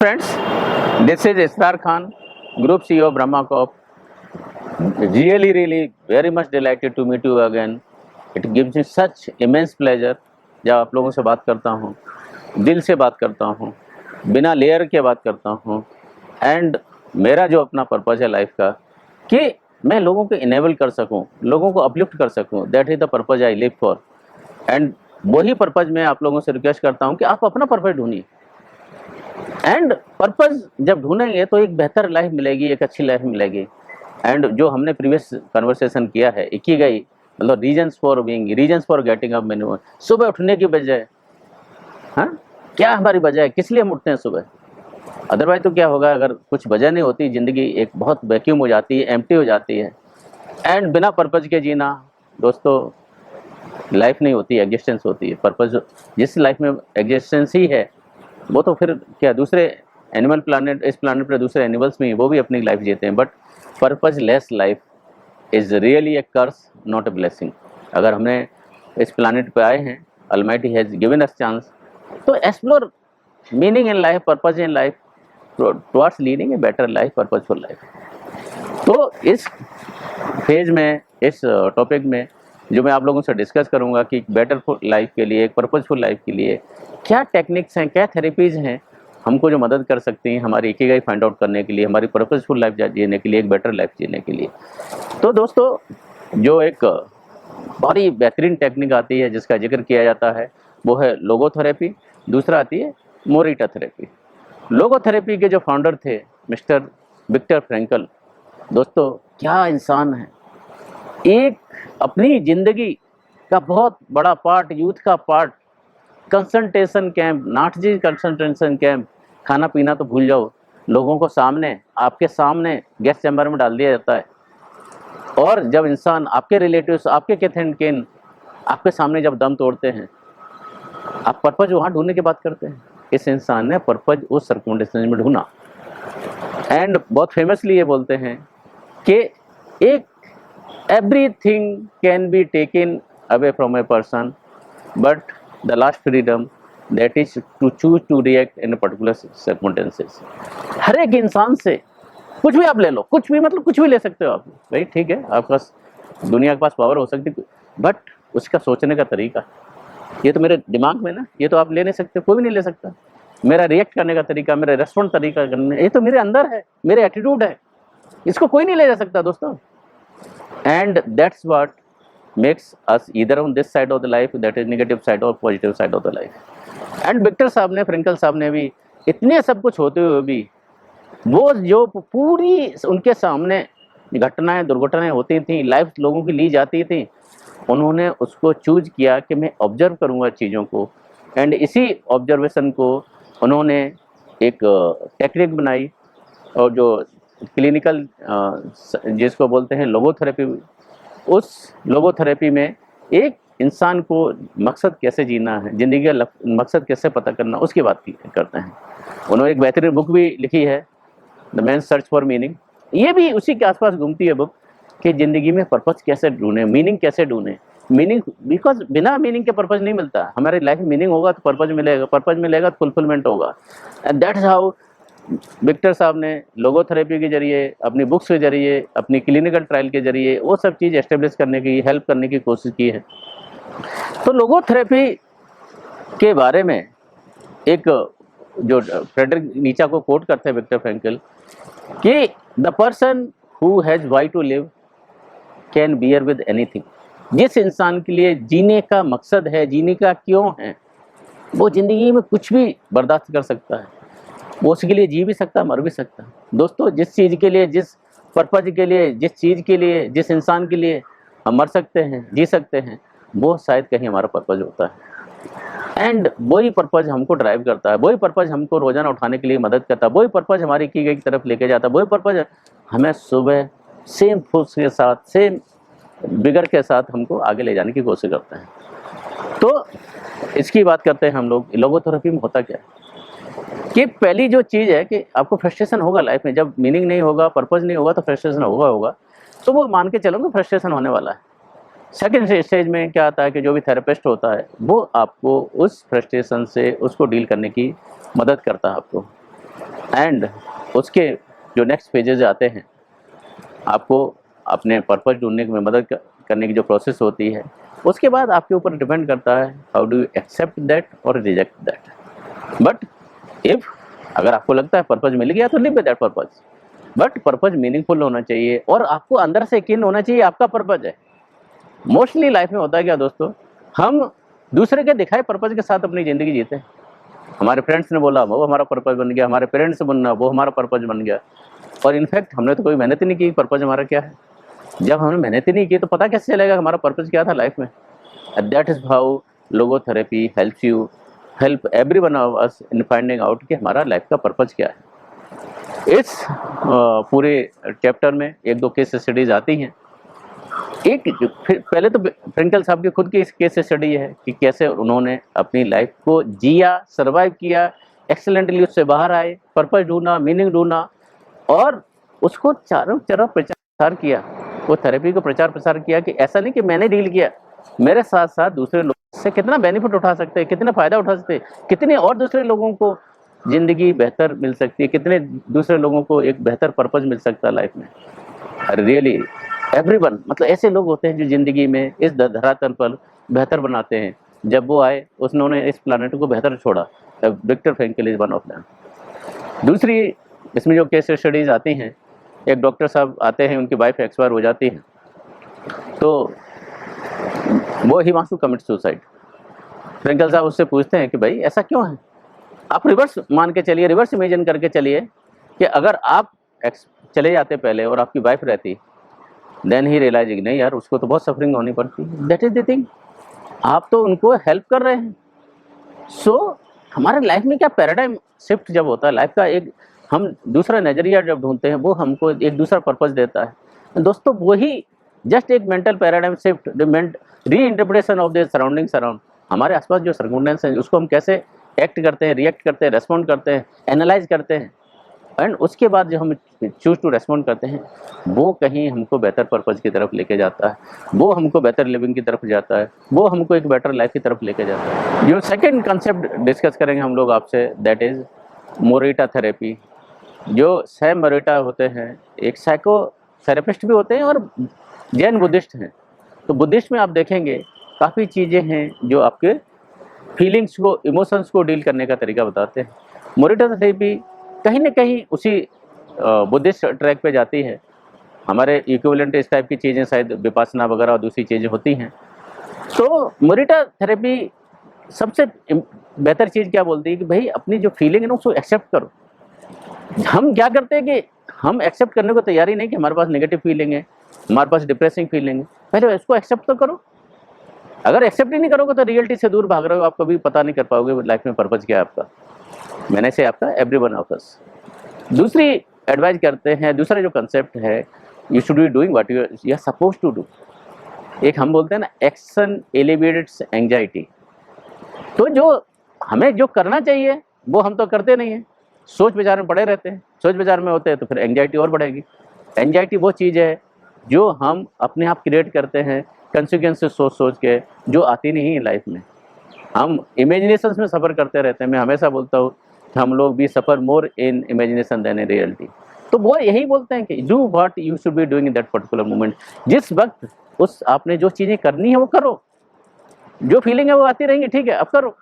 Friends, this is Israr Khan, Group CEO Brahma Corp. Really very much delighted to meet you again. It gives me such immense pleasure जब आप लोगों से बात करता हूँ, दिल से बात करता हूँ, बिना लेयर के बात करता हूँ। एंड मेरा जो अपना पर्पज़ है लाइफ का कि मैं लोगों को इनेबल कर सकूँ, लोगों को अपलिफ्ट कर सकूँ, that is the purpose I live for. And वही पर्पज़ मैं आप लोगों से रिक्वेस्ट करता हूँ कि आप अपना पर्पज़ ढूंढिए। एंड पर्पज़ जब ढूंढेंगे तो एक बेहतर लाइफ मिलेगी, एक अच्छी लाइफ मिलेगी। एंड जो हमने प्रीवियस कन्वर्सेशन किया है, इकिगाई मतलब reasons for being, reasons for getting up मैंने सुबह उठने की वजह, हाँ क्या हमारी वजह है, किस लिए हम उठते हैं सुबह? अदरवाइज तो क्या होगा, अगर कुछ वजह नहीं होती ज़िंदगी एक बहुत वैक्यूम हो जाती है, एम्प्टी हो जाती है। एंड बिना पर्पज़ के जीना दोस्तों लाइफ नहीं होती, एग्जिस्टेंस होती है। पर्पज़ जिस लाइफ में एग्जिस्टेंस ही है वो तो फिर क्या दूसरे एनिमल प्लानट, इस प्लानट पर दूसरे एनिमल्स में वो भी अपनी लाइफ जीते हैं। But purposeless life is really a curse not a blessing. अगर हमने इस प्लानट पे आए हैं, Almighty has given us chance, तो explore meaning in life, purpose in life towards leading a better life, purposeful life. तो इस phase में, इस टॉपिक में जो मैं आप लोगों से डिस्कस करूंगा कि बेटर लाइफ के लिए, एक पर्पजफुल लाइफ के लिए क्या टेक्निक्स हैं, क्या थेरेपीज़ हैं हमको जो मदद कर सकती हैं हमारी इकिगाई फाइंड आउट करने के लिए, हमारी पर्पजफुल लाइफ जीने के लिए, एक बेटर लाइफ जीने के लिए। तो दोस्तों जो एक बड़ी बेहतरीन टेक्निक आती है जिसका जिक्र किया जाता है वो है लोगोथेरेपी, दूसरा आती है मोरिटा थेरेपी। लोगोथेरेपी के जो फाउंडर थे मिस्टर विक्टर फ्रैंकल, दोस्तों क्या इंसान है। एक अपनी ज़िंदगी का बहुत बड़ा पार्ट, यूथ का part, concentration camp, Nazi concentration camp, खाना पीना तो भूल जाओ, लोगों को सामने, आपके सामने गैस चैम्बर में डाल दिया जाता है। और जब इंसान, आपके रिलेटिव्स, आपके किथ एंड किन आपके सामने जब दम तोड़ते हैं, आप पर्पज़ वहाँ ढूंढने की बात करते हैं। इस इंसान ने पर्पज़ उस सर्कमस्टेंस में ढूंढा। एंड बहुत फेमसली ये बोलते हैं कि एक everything can be taken away from a person, but the last freedom that is to choose to react in a particular circumstances। हर एक इंसान से कुछ भी आप ले लो, कुछ भी मतलब कुछ भी ले सकते हो आप भाई, ठीक है आपके पास, दुनिया के पास पावर हो सकती है, बट उसका सोचने का तरीका, ये तो मेरे दिमाग में ना, ये तो आप ले नहीं सकते, कोई भी नहीं ले सकता। मेरा रिएक्ट करने का तरीका, मेरा रेस्पॉन्ड तरीका करने, ये तो मेरे अंदर है, मेरे एटीट्यूड है, इसको कोई नहीं ले जा सकता दोस्तों। And that's what makes us either on this side of the life, that is negative side or positive side of the life। And Victor साहब ने, फ्रैंकल साहब ने भी इतने सब कुछ होते हुए भी वो जो पूरी उनके सामने घटनाएं, दुर्घटनाएं होती थी, लाइफ लोगों की ली जाती थी, उन्होंने उसको चूज किया कि मैं ऑब्जर्व करूंगा चीज़ों को। एंड इसी ऑब्जर्वेशन को उन्होंने एक टेक्निक बनाई, और जो क्लिनिकल जिसको बोलते हैं लोगोथेरेपी, उस लोगोथेरेपी में एक इंसान को मकसद कैसे जीना है, ज़िंदगी का मकसद कैसे पता करना, उसकी बात करते हैं। उन्होंने एक बेहतरीन बुक भी लिखी है, the man's search for meaning. ये भी उसी के आसपास घूमती है बुक कि ज़िंदगी में पर्पज़ कैसे ढूंढें, मीनिंग कैसे ढूंढें। मीनिंग, बिकॉज बिना मीनिंग के पर्पज़ नहीं मिलता। हमारी लाइफ में मीनिंग होगा तो पर्पज़ मिलेगा, पर्पज़ मिलेगा तो फुलफिलमेंट होगा। एंड दैट्स हाउ विक्टर साहब ने लोगोथेरेपी के जरिए, अपनी बुक्स के जरिए, अपनी क्लिनिकल ट्रायल के जरिए वो सब चीज़ एस्टेब्लिश करने की, हेल्प करने की कोशिश की है। तो लोगोथेरेपी के बारे में एक जो फ्रेडरिक नीचा को कोट करते हैं विक्टर फ्रैंकल कि the person who has why to live can bear with anything. जिस इंसान के लिए जीने का मकसद है, जीने का क्यों है, वो ज़िंदगी में कुछ भी बर्दाश्त कर सकता है, वो उसके लिए जी भी सकता है, मर भी सकता है। दोस्तों जिस चीज़ के लिए, जिस पर्पज़ के लिए, जिस चीज़ के लिए, जिस इंसान के लिए हम मर सकते हैं, जी सकते हैं, वो शायद कहीं हमारा पर्पज़ होता है। एंड वही पर्पज़ हमको ड्राइव करता है, वही पर्पज़ हमको रोज़ाना उठाने के लिए मदद करता है, वही पर्पज़ हमारी की गई तरफ लेके जाता है, वही पर्पज़ हमें सुबह सेम फोर्स के साथ, सेम विगर के साथ हमको आगे ले जाने की कोशिश करते हैं। तो इसकी बात करते हैं हम लोग। लोगोथेरेपी में होता क्या है कि पहली जो चीज़ है कि आपको फ्रस्ट्रेशन होगा लाइफ में, जब मीनिंग नहीं होगा, पर्पज़ नहीं होगा तो फ्रस्ट्रेशन होगा, तो वो मान के चलो कि फ्रस्ट्रेशन होने वाला है। सेकंड स्टेज में क्या आता है कि जो भी थेरेपिस्ट होता है वो आपको उस फ्रस्ट्रेशन से, उसको डील करने की मदद करता है आपको। एंड उसके जो नेक्स्ट फेजेज आते हैं, आपको अपने पर्पस ढूंढने में मदद करने की जो प्रोसेस होती है, उसके बाद आपके ऊपर डिपेंड करता है how do you accept that और रिजेक्ट दैट। बट इफ अगर आपको लगता है पर्पस मिल गया तो live with that purpose, but purpose meaningful होना चाहिए और आपको अंदर से यकीन होना चाहिए आपका पर्पस है। मोस्टली लाइफ में होता है क्या दोस्तों, हम दूसरे के दिखाए पर्पस के साथ अपनी ज़िंदगी जीते हैं। हमारे फ्रेंड्स ने बोला वो हमारा पर्पस बन गया, हमारे पेरेंट्स से बनना वो हमारा पर्पस बन गया, और इनफैक्ट हमने तो कोई मेहनत ही नहीं की पर्पस हमारा क्या है। जब हमने मेहनत ही नहीं की तो पता कैसे चलेगा हमारा पर्पस क्या था लाइफ में। And that is how logotherapy helps you, help every one of us in finding out कि हमारा लाइफ का पर्पस क्या है। इस पूरे चैप्टर में एक दो केस स्टडीज आती हैं। एक पहले तो फ्रेंकल साहब की खुद की इस केस स्टडी है कि कैसे उन्होंने अपनी लाइफ को जिया, सर्वाइव किया, एक्सेलेंटली उससे बाहर आए, पर्पस ढूंढा, मीनिंग ढूंढा और उसको चारों तरफ प्रचार किया। वो थेरेपी को प्रचार प्रसार किया कि ऐसा नहीं कि मैंने डील किया, मेरे साथ साथ दूसरे लोग से कितना बेनिफिट उठा सकते हैं, कितना फ़ायदा उठा सकते हैं, कितने और दूसरे लोगों को ज़िंदगी बेहतर मिल सकती है, कितने दूसरे लोगों को एक बेहतर पर्पस मिल सकता है लाइफ में। रियली एवरीवन, मतलब ऐसे लोग होते हैं जो ज़िंदगी में इस धरातल पर बेहतर बनाते हैं। जब वो आए उन्होंने इस प्लानट को बेहतर छोड़ा। Victor Frankl is one of them. दूसरी इसमें जो केस स्टडीज़ आती हैं, एक डॉक्टर साहब आते हैं, उनकी वाइफ एक्सपायर हो जाती है, तो वो ही wants to commit suicide. Frankl साहब उससे पूछते हैं कि भाई ऐसा क्यों है। आप रिवर्स मान के चलिए, रिवर्स इमेजिन करके चलिए कि अगर आप चले जाते पहले और आपकी वाइफ रहती, देन ही रियलाइजिंग नहीं यार उसको तो बहुत सफरिंग होनी पड़ती है। दैट इज द थिंग, आप तो उनको हेल्प कर रहे हैं। सो हमारे लाइफ में क्या पैराडाइम शिफ्ट जब होता है लाइफ का, एक हम दूसरा नज़रिया जब ढूंढते हैं, वो हमको एक दूसरा पर्पस देता है दोस्तों। वही जस्ट एक मेंटल पैराडाइम शिफ्ट, री interpretation of the surroundings around, हमारे आसपास जो सर्कमस्टेंस हैं उसको हम कैसे एक्ट करते हैं, रिएक्ट करते हैं, रेस्पॉन्ड करते हैं, एनालाइज करते हैं, एंड उसके बाद जो हम चूज़ टू रेस्पॉन्ड करते हैं, वो कहीं हमको बेहतर पर्पस की तरफ लेके जाता है, वो हमको बेहतर लिविंग की तरफ जाता है, वो हमको एक बेटर लाइफ की तरफ लेके जाता है। जो सेकंड कंसेप्ट डिस्कस करेंगे हम लोग आपसे, दैट इज़ मोरिटा थेरेपी। जो सैम मोरिटा होते हैं एक साइको थेरेपिस्ट भी होते हैं और जैन बुद्धिस्ट हैं। तो बुद्धिस्ट में आप देखेंगे काफ़ी चीज़ें हैं जो आपके फीलिंग्स को, इमोशंस को डील करने का तरीका बताते हैं। मोरिटा थेरेपी कहीं ना कहीं उसी बुद्धिस्ट ट्रैक पे जाती है। हमारे इक्विवेलेंट इस टाइप की चीज़ें शायद विपासना वगैरह और दूसरी चीज़ें होती हैं। तो मोरिटा थेरेपी सबसे बेहतर चीज़ क्या बोलती है कि भाई अपनी जो फीलिंग है ना उसको एक्सेप्ट करो। हम क्या करते हैं कि हम एक्सेप्ट करने को तैयार ही नहीं कि हमारे पास नेगेटिव फीलिंग है, हमारे पास डिप्रेसिंग फीलिंग है। पहले इसको एक्सेप्ट तो करो। अगर एक्सेप्ट ही नहीं करोगे तो रियलिटी से दूर भाग रहे हो, आप कभी पता नहीं कर पाओगे लाइफ में पर्पस क्या है आपका। मैंने से आपका एवरीवन ऑफ अस। दूसरी एडवाइस करते हैं, दूसरा जो कंसेप्ट है, you should be doing what you are suppose to do. एक हम बोलते हैं ना, एक्शन एलिवेट्स एंजाइटी। तो जो हमें जो करना चाहिए वो हम तो करते नहीं हैं, सोच विचार में पड़े रहते हैं। सोच विचार में होते हैं तो फिर एंजाइटी और बढ़ेगी। एंजाइटी वो चीज़ है जो हम अपने आप क्रिएट करते हैं कंसिक्वेंस से सोच सोच के, जो आती नहीं है लाइफ में। हम इमेजिनेशंस में सफ़र करते रहते हैं। मैं हमेशा बोलता हूँ कि हम लोग भी suffer more in imagination than in reality. तो वो यही बोलते हैं कि do what you should be doing in that particular moment. जिस वक्त उस आपने जो चीज़ें करनी है वो करो, जो फीलिंग है वो आती रहेंगी, ठीक है अब करो।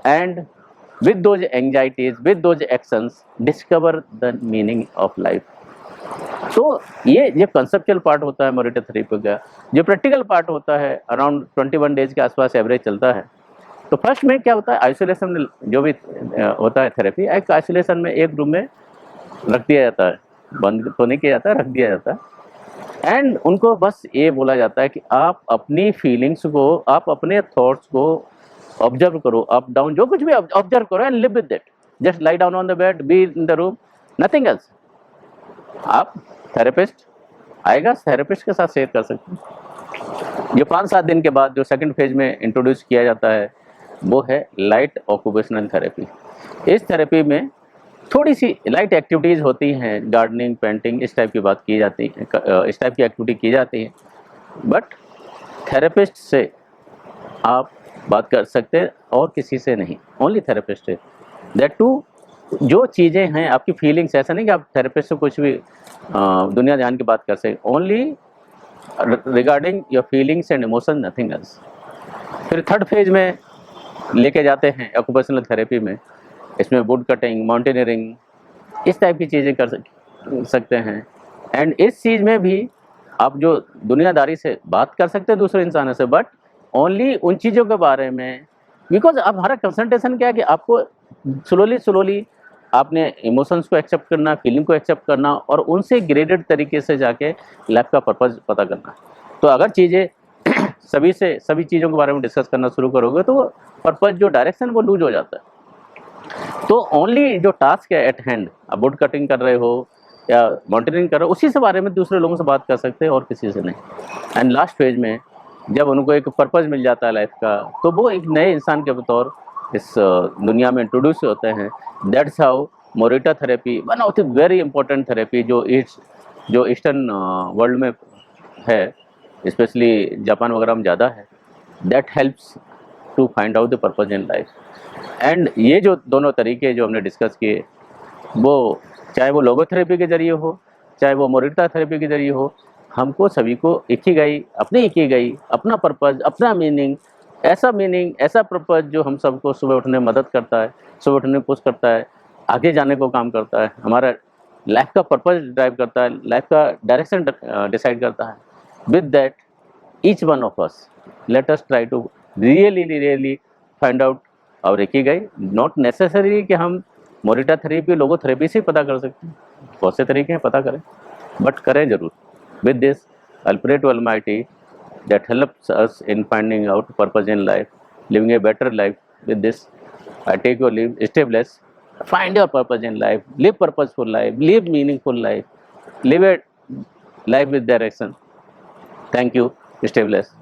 And with those anxieties, with those actions, discover the meaning of life. तो ये कंसेप्चुअल पार्ट होता है मोरिटा थेरेपी का। जो प्रैक्टिकल पार्ट होता है अराउंड 21 डेज के आसपास एवरेज चलता है। तो फर्स्ट में क्या होता है, आइसोलेशन में जो भी होता है थेरेपी, एक आइसोलेशन में एक रूम में रख दिया जाता है, बंद तो नहीं किया जाता, रख दिया जाता है। एंड उनको बस ये बोला जाता है कि आप अपनी फीलिंग्स को, आप अपने थॉट्स को ऑब्जर्व करो, अप डाउन जो कुछ भी ऑब्जर्व करो and live with it. Just lie down on the bed, be in the room, nothing else. आप थेरेपिस्ट आएगा, थेरेपिस्ट के साथ शेयर कर सकते हैं। जो 5-7 दिन के बाद जो सेकंड फेज में इंट्रोड्यूस किया जाता है वो है लाइट ऑक्यूपेशनल थेरेपी। इस थेरेपी में थोड़ी सी लाइट एक्टिविटीज़ होती हैं, गार्डनिंग, पेंटिंग, इस टाइप की बात की जाती है, इस टाइप की एक्टिविटी की जाती है। बट थेरेपिस्ट से आप बात कर सकते हैं और किसी से नहीं, ओनली थेरेपिस्ट है। दैट टू जो चीज़ें हैं आपकी फीलिंग्स, ऐसा नहीं कि आप थेरेपिस्ट से कुछ भी दुनिया जान की बात कर सकें, only regarding your feelings and emotion, nothing else. फिर थर्ड फेज में लेके जाते हैं ऑक्यूपेशनल थेरेपी में, इसमें वुड कटिंग, माउंटेनियरिंग, इस टाइप की चीज़ें कर सकते हैं। एंड इस चीज़ में भी आप जो दुनियादारी से बात कर सकते हैं दूसरे इंसानों से, बट ओनली उन चीज़ों के बारे में, बिकॉज अब हमारा कंसंट्रेशन क्या है कि आपको स्लोली आपने इमोशंस को एक्सेप्ट करना, फीलिंग को एक्सेप्ट करना और उनसे ग्रेडेड तरीके से जाके लाइफ का पर्पस पता करना। तो अगर चीज़ें सभी चीज़ों के बारे में डिस्कस करना शुरू करोगे तो वो पर्पस, जो डायरेक्शन, वो लूज हो जाता है। तो ओनली जो टास्क है एट हैंड, आप वुड कटिंग कर रहे हो या माउंटेनियरिंग कर रहे हो, उसी से बारे में दूसरे लोगों से बात कर सकते हैं और किसी से नहीं। एंड लास्ट फेज में जब उनको एक पर्पस मिल जाता है लाइफ का, तो वो एक नए इंसान के तौर इस दुनिया में इंट्रोड्यूस होते हैं। That's how Morita therapy, one of the very important therapy जो ईस्टर्न वर्ल्ड में है, स्पेशली जापान वगैरह में ज़्यादा है, that helps to find out the purpose in life. And ये जो दोनों तरीके जो हमने डिस्कस किए, वो चाहे वो लोगोथेरेपी के ज़रिए हो, चाहे वो मोरिटा थेरेपी के ज़रिए हो, हमको सभी को इकिगाई, अपनी इकिगाई, अपना पर्पस, अपना मीनिंग, ऐसा पर्पस जो हम सबको सुबह उठने में मदद करता है, सुबह उठने में पुश करता है, आगे जाने को काम करता है, हमारा लाइफ का पर्पस ड्राइव करता है, लाइफ का डायरेक्शन डिसाइड करता है। With that, each one of us, let us try to really find out और इकिगाई। नॉट नेसेसरी कि हम मोरिटा थेरेपी, लोगोथेरेपी से ही पता कर सकते हैं, बहुत से तरीके हैं, पता करें, बट करें ज़रूर। With this, I'll pray to Almighty that helps us in finding out purpose in life, living a better life. With this, I take your leave. Stay blessed. Find your purpose in life. Live purposeful life. Live meaningful life. Live a life with direction. Thank you. Stay blessed.